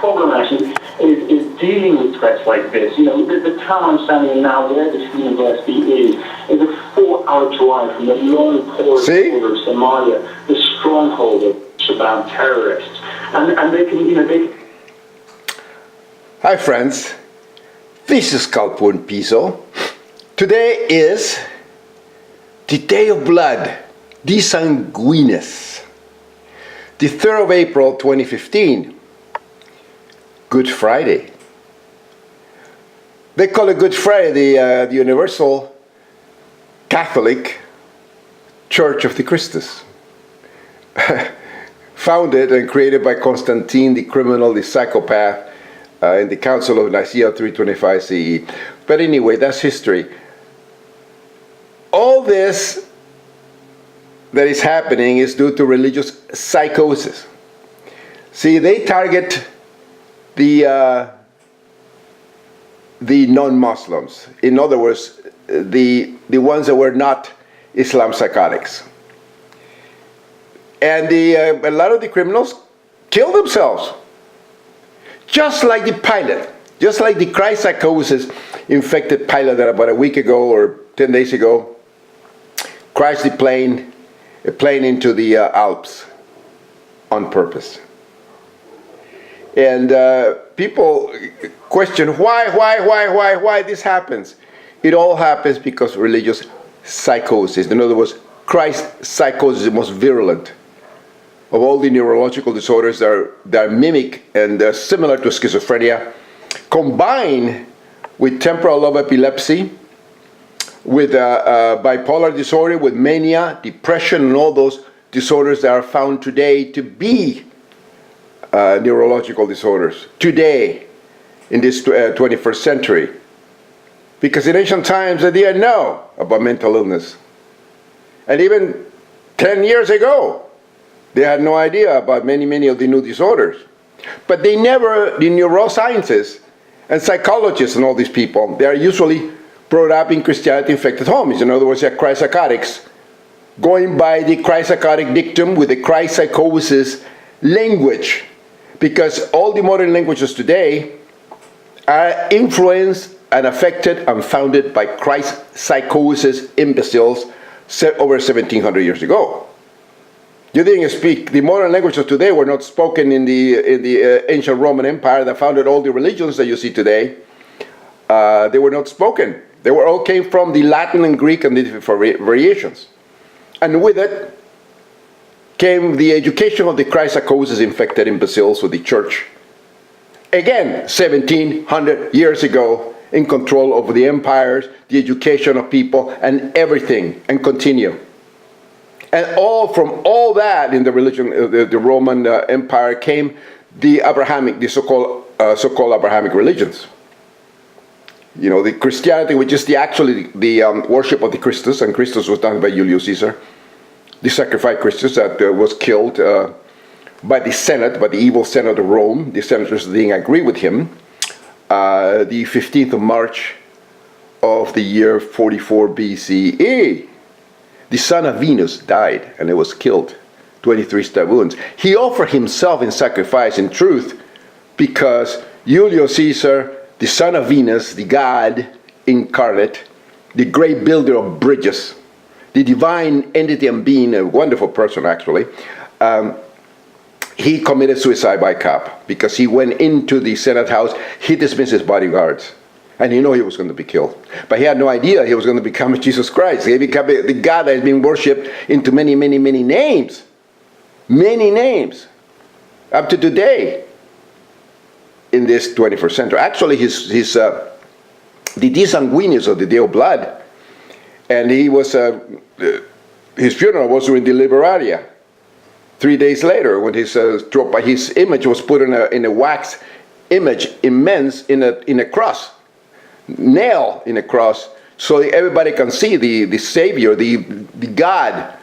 problem actually is dealing with threats like this. You know, the town I'm standing in now, where this university is a 4-hour drive from the long porous border of Somalia, the stronghold of Shabab terrorists. And they can, you know, they... Hi friends, this is Calpun Piso. Today is the Day of Blood, the Sanguinis, the 3rd of April 2015, Good Friday. They call it Good Friday the Universal Catholic Church of the Christus. Founded and created by Constantine, the criminal, the psychopath, in the Council of Nicaea 325 CE. But anyway, that's history. All this that is happening is due to religious psychosis. See, they target the non-Muslims. In other words, the ones that were not Islam psychotics. And a lot of the criminals kill themselves. Just like the pilot, just like the Christ psychosis infected pilot that about a week ago or 10 days ago crashed a plane into the Alps on purpose. And people question why this happens. It all happens because of religious psychosis. In other words, Christ psychosis is the most virulent of all the neurological disorders that are mimic and similar to schizophrenia, combined with temporal lobe epilepsy, with bipolar disorder, with mania, depression, and all those disorders that are found today to be neurological disorders, today, in this 21st century. Because in ancient times, they didn't know about mental illness. And even 10 years ago, they had no idea about many of the new disorders. But the neuroscientists and psychologists and all these people, they are usually brought up in Christianity-infected homes. In other words, they're Christ psychotics, going by the Christ psychotic dictum with the Christ psychosis language. Because all the modern languages today are influenced and affected and founded by Christ psychosis imbeciles over 1700 years ago. You didn't speak, the modern languages today were not spoken in the ancient Roman Empire that founded all the religions that you see today. They were not spoken. They were all came from the Latin and Greek and the different variations. And with it came the education of the Christ psychosis infected imbeciles of the church. Again, 1700 years ago, in control over the empires, the education of people, and everything, and continue. And from all that in the religion, the Roman Empire came the Abrahamic, the so-called Abrahamic religions. You know, the Christianity, which is the worship of the Christus, and Christus was done by Julius Caesar, the sacrificed Christus that was killed by the Senate, by the evil Senate of Rome. The senators didn't agree with him. The 15th of March of the year 44 BCE. The son of Venus died and it was killed, 23 stab wounds. He offered himself in sacrifice in truth because Julius Caesar, the son of Venus, the god incarnate, the great builder of bridges, the divine entity and being, a wonderful person actually, he committed suicide by cop because he went into the Senate house, he dismissed his bodyguards. And he knew he was going to be killed. But he had no idea he was going to become Jesus Christ. He became the God that has been worshipped into many names. Many names. Up to today. In this 21st century. Actually, the Sanguinis of the Day of Blood. And he was, his funeral was during the Liberalia. 3 days later, when his image was put in a wax image, immense, in a cross. Nail in a cross, so everybody can see the Savior, the God,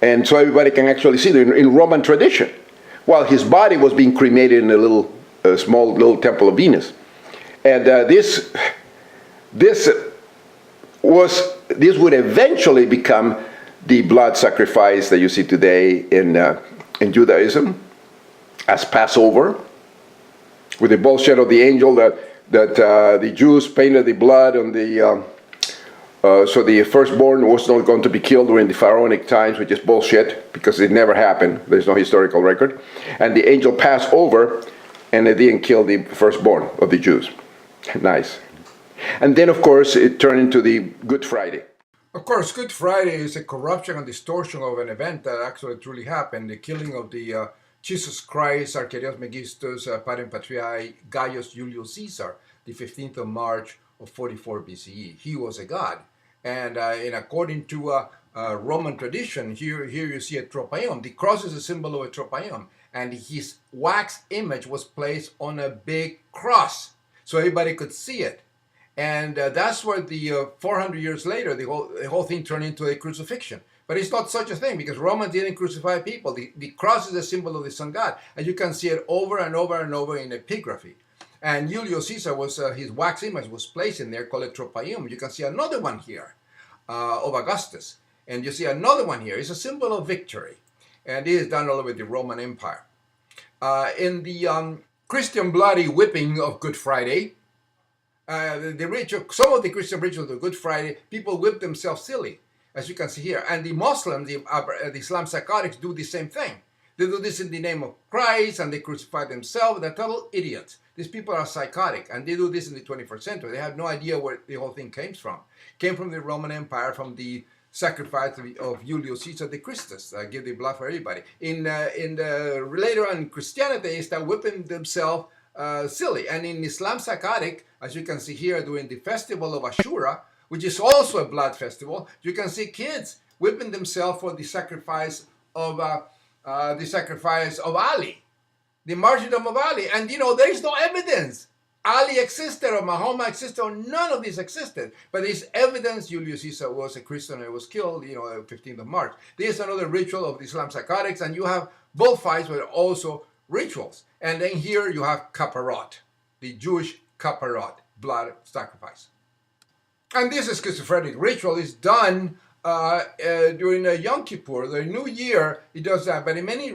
and so everybody can actually see it in Roman tradition. While his body was being cremated in a small little temple of Venus, and this would eventually become the blood sacrifice that you see today in Judaism as Passover, with the bullshit of the angel that the Jews painted the blood on the so the firstborn was not going to be killed during the pharaonic times, which is bullshit because it never happened. There's no historical record. And the angel passed over, and it didn't kill the firstborn of the Jews. Nice. And then, of course, it turned into the Good Friday. Of course, Good Friday is a corruption and distortion of an event that actually truly happened, the killing of the Jesus Christ, Archelaus Megistus, Parent Patriae, Gaius Julius Caesar, the 15th of March of 44 BCE. He was a god. And according to Roman tradition, here you see a tropaeum. The cross is a symbol of a tropaeum. And his wax image was placed on a big cross, so everybody could see it. And that's where the 400 years later, the whole thing turned into a crucifixion. But it's not such a thing, because Romans didn't crucify people. The cross is a symbol of the sun god, and you can see it over and over and over in epigraphy. And Julius Caesar was his wax image was placed in there, called a tropaeum. You can see another one here of Augustus, and you see another one here. It's a symbol of victory, and it is done all over the Roman Empire. In the Christian bloody whipping of Good Friday, the ritual, some of the Christian rituals of Good Friday, people whip themselves silly, as you can see here. And the Muslims, the Islam psychotics, do the same thing. They do this in the name of Christ, and they crucify themselves. They're total idiots. These people are psychotic, and they do this in the 21st century. They have no idea where the whole thing came from. Came from the Roman Empire, from the sacrifice of Julius Caesar the Christus, give the blood for everybody. Later on in Christianity, they start whipping themselves silly. And in Islam psychotic, as you can see here, during the festival of Asura, which is also a blood festival, you can see kids whipping themselves for the sacrifice of Ali, the martyrdom of Ali. And there is no evidence Ali existed or Muhammad existed or none of this existed. But there's evidence Julius Caesar was a Christian and was killed, 15th of March. There's another ritual of the Islam psychotics, and you have bullfights, but also rituals. And then here you have kaparot, the Jewish kaparot, blood sacrifice. And this schizophrenic ritual is done during Yom Kippur, the New Year. It does that, but in many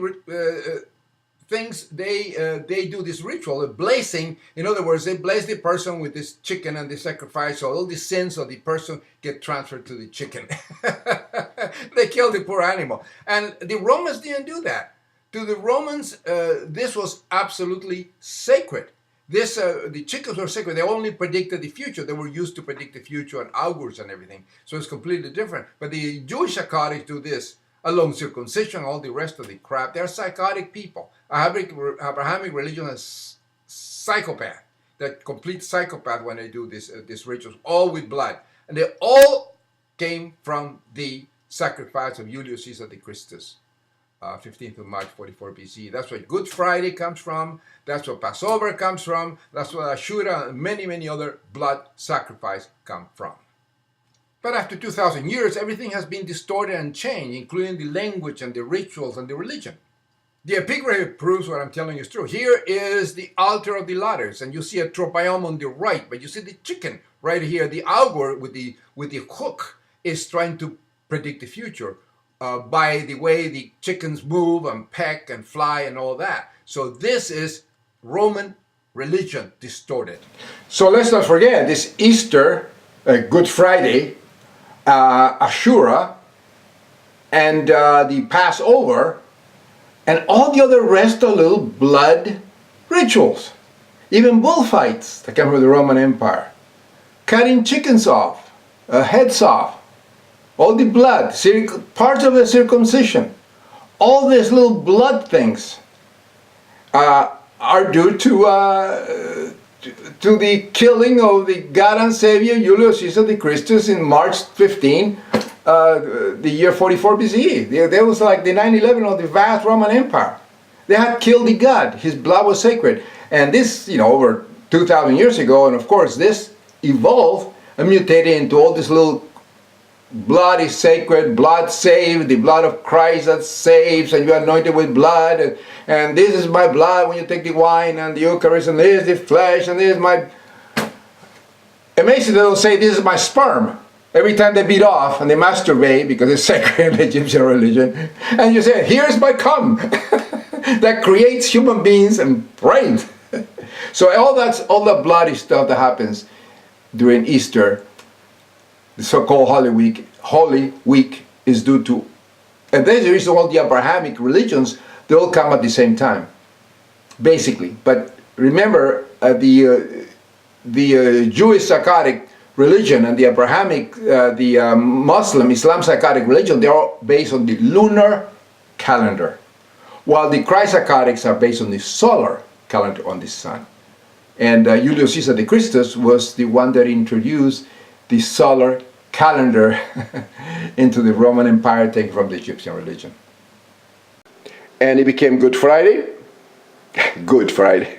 things they do this ritual of blazing. In other words, they blaze the person with this chicken and the sacrifice, so all the sins of the person get transferred to the chicken. They kill the poor animal. And the Romans didn't do that. To the Romans, this was absolutely sacred. The chickens were sacred. They only predicted the future. They were used to predict the future and augurs and everything. So it's completely different. But the Jewish psychotics do this, along circumcision, all the rest of the crap. They're psychotic people. Abrahamic religion is psychopath. They're complete psychopath when they do this rituals, all with blood. And they all came from the sacrifice of Julius Caesar the Christus. 15th of March, 44 BC. That's where Good Friday comes from. That's where Passover comes from. That's where Asura and many, many other blood sacrifice come from. But after 2,000 years, everything has been distorted and changed, including the language and the rituals and the religion. The epigraphy proves what I'm telling you is true. Here is the altar of the ladders, and you see a tropaeum on the right, but you see the chicken right here. The augur with the hook is trying to predict the future. By the way the chickens move and peck and fly and all that. So this is Roman religion distorted. So let's not forget this Easter, Good Friday, Asura, and the Passover, and all the other rest of little blood rituals. Even bullfights that come from the Roman Empire. Cutting chickens off, heads off. All the blood, parts of the circumcision, all these little blood things are due to the killing of the God and Savior Julius Caesar the Christus in March 15, the year 44 BCE. There was like the 9/11 of the vast Roman Empire. They had killed the God. His blood was sacred. And this, over 2,000 years ago, and of course this evolved and mutated into all these little blood is sacred, blood saved, the blood of Christ that saves, and you are anointed with blood, and this is my blood when you take the wine and the Eucharist, and this is the flesh, and this is my... Amazing, they'll say this is my sperm every time they beat off and they masturbate, because it's sacred in Egyptian religion, and you say, here's my cum that creates human beings and brains. So all the bloody stuff that happens during Easter, the so-called Holy Week, is due to, and there's the reason all the Abrahamic religions, they all come at the same time, basically. But remember, the Jewish Psychotic religion and the Abrahamic, Muslim, Islam Psychotic religion, they are based on the lunar calendar, while the Christ Psychotics are based on the solar calendar, on the sun. And Julius Caesar the Christus was the one that introduced the solar calendar into the Roman Empire, taken from the Egyptian religion. And it became Good Friday. Good Friday.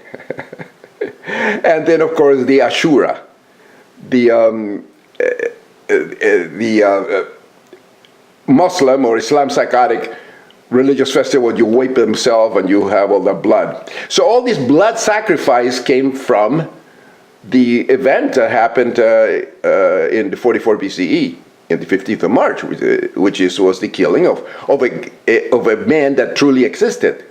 And then, of course, the Asura, the Muslim or Islam Psychotic religious festival. You wipe themselves and you have all the blood. So all this blood sacrifice came from the event that happened in the 44 BCE, in the 15th of March, which was the killing of a man that truly existed.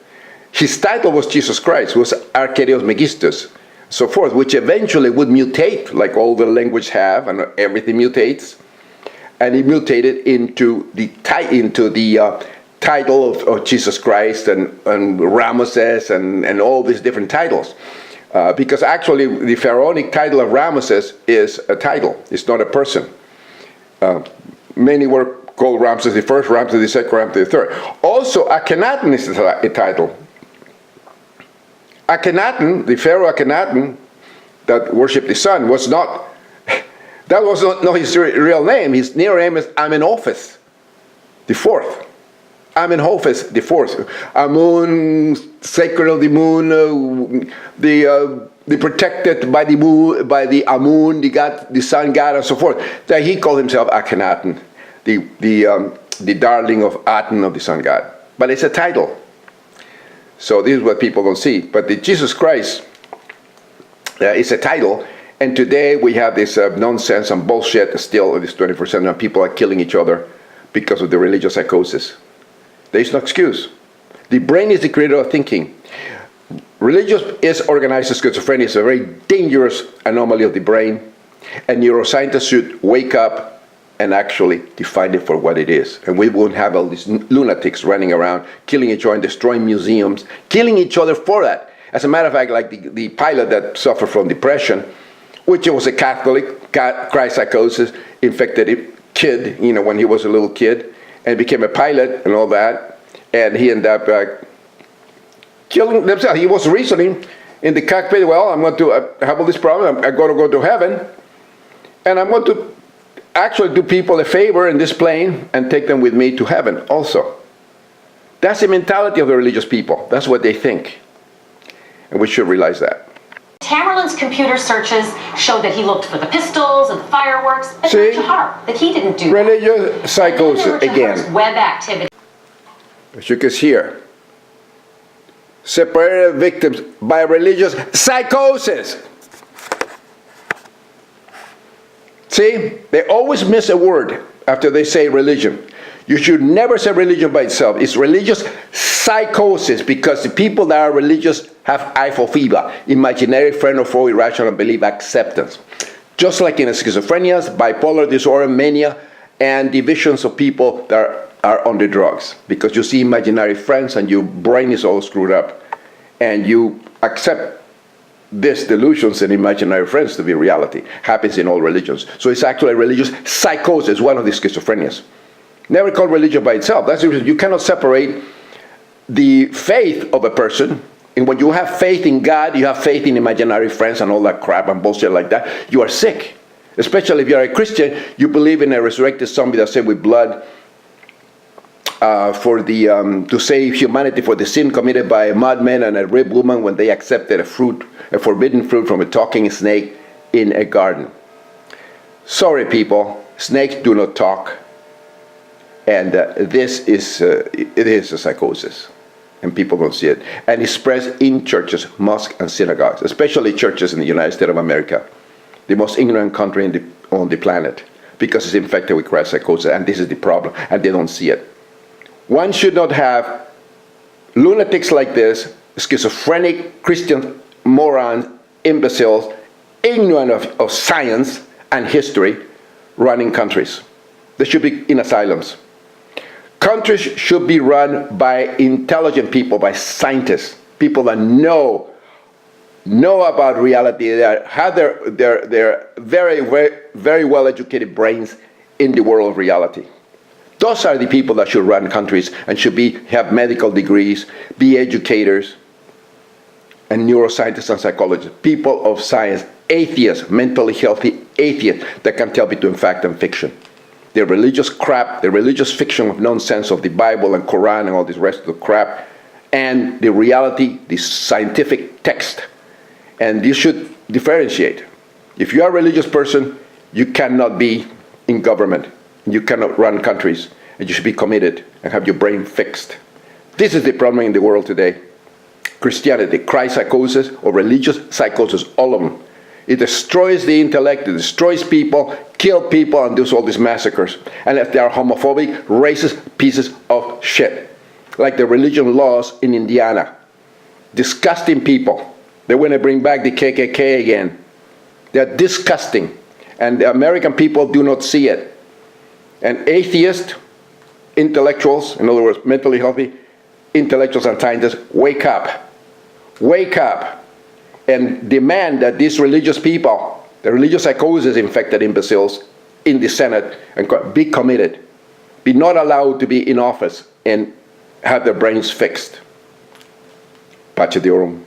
His title was Jesus Christ, was Archerios Megistus, so forth, which eventually would mutate, like all the language have, and everything mutates. And it mutated into the title of Jesus Christ and Ramesses and all these different titles. Because actually the pharaonic title of Ramesses is a title, it's not a person. Many were called Ramses the first, Ramses the second, Ramses the third. Also, Akhenaten is a title. Akhenaten, the Pharaoh Akhenaten that worshipped the sun, was not, that was not his real name. His real name is Amenhotep the fourth. Amenhotep the fourth. Amun, sacred of the moon, the protected by the moon, by the Amun, the sun god, and so forth. That he called himself Akhenaten, the darling of Aten, of the sun god. But it's a title. So this is what people don't see. But the Jesus Christ is a title, and today we have this nonsense and bullshit still in this 21st century. People are killing each other because of the religious psychosis. There is no excuse. The brain is the creator of thinking. Religious is organized schizophrenia. It's a very dangerous anomaly of the brain, and neuroscientists should wake up and actually define it for what it is. And we won't have all these lunatics running around, killing each other and destroying museums, killing each other for that. As a matter of fact, like the pilot that suffered from depression, which was a Catholic, Christ psychosis, infected a kid, when he was a little kid, and became a pilot and all that, and he ended up killing himself. He was reasoning in the cockpit, well, I'm going to have all this problem, I'm going to go to heaven, and I'm going to actually do people a favor in this plane and take them with me to heaven also. That's the mentality of the religious people. That's what they think. And we should realize that. Tamerlane's computer searches showed that he looked for the pistols and the fireworks, but See? Jahar, that he didn't do religious that. psychosis again. Web activity. As you can see here, separated victims by religious psychosis. See, they always miss a word after they say religion. You should never say religion by itself. It's religious psychosis, because the people that are religious have hypophoebia, imaginary friend or foe, irrational belief, acceptance. Just like in schizophrenia, bipolar disorder, mania, and divisions of people that are on the drugs. Because you see imaginary friends and your brain is all screwed up. And you accept these delusions and imaginary friends to be reality. Happens in all religions. So it's actually a religious psychosis, one of the schizophrenias. Never called religion by itself. That's the reason you cannot separate the faith of a person. And when you have faith in God, you have faith in imaginary friends and all that crap and bullshit like that, you are sick. Especially if you are a Christian, you believe in a resurrected zombie that's saved with blood to save humanity for the sin committed by a madman and a ribbed woman when they accepted a forbidden fruit from a talking snake in a garden. Sorry, people, snakes do not talk. And it is a psychosis, and people don't see it. And it spreads in churches, mosques, and synagogues, especially churches in the United States of America, the most ignorant country on the planet, because it's infected with Christ psychosis, and this is the problem, and they don't see it. One should not have lunatics like this, schizophrenic Christian morons, imbeciles, ignorant of science and history, running countries. They should be in asylums. Countries should be run by intelligent people, by scientists, people that know about reality, that have their very well-educated brains in the world of reality. Those are the people that should run countries and should have medical degrees, be educators, and neuroscientists and psychologists, people of science, atheists, mentally healthy atheists that can tell between fact and fiction. The religious crap, the religious fiction of nonsense of the Bible and Quran and all this rest of the crap, and the reality, the scientific text. And you should differentiate. If you are a religious person, you cannot be in government. You cannot run countries, and you should be committed and have your brain fixed. This is the problem in the world today. Christianity, Christ psychosis, or religious psychosis, all of them. It destroys the intellect, it destroys people, kills people, and does all these massacres. And if they are homophobic, racist pieces of shit. Like the religion laws in Indiana. Disgusting people. They want to bring back the KKK again. They're disgusting. And the American people do not see it. And atheist intellectuals, in other words, mentally healthy intellectuals and scientists, wake up. Wake up and demand that these religious people, the religious psychosis infected imbeciles in the Senate, and be committed. Be not allowed to be in office and have their brains fixed. Pace Diorum.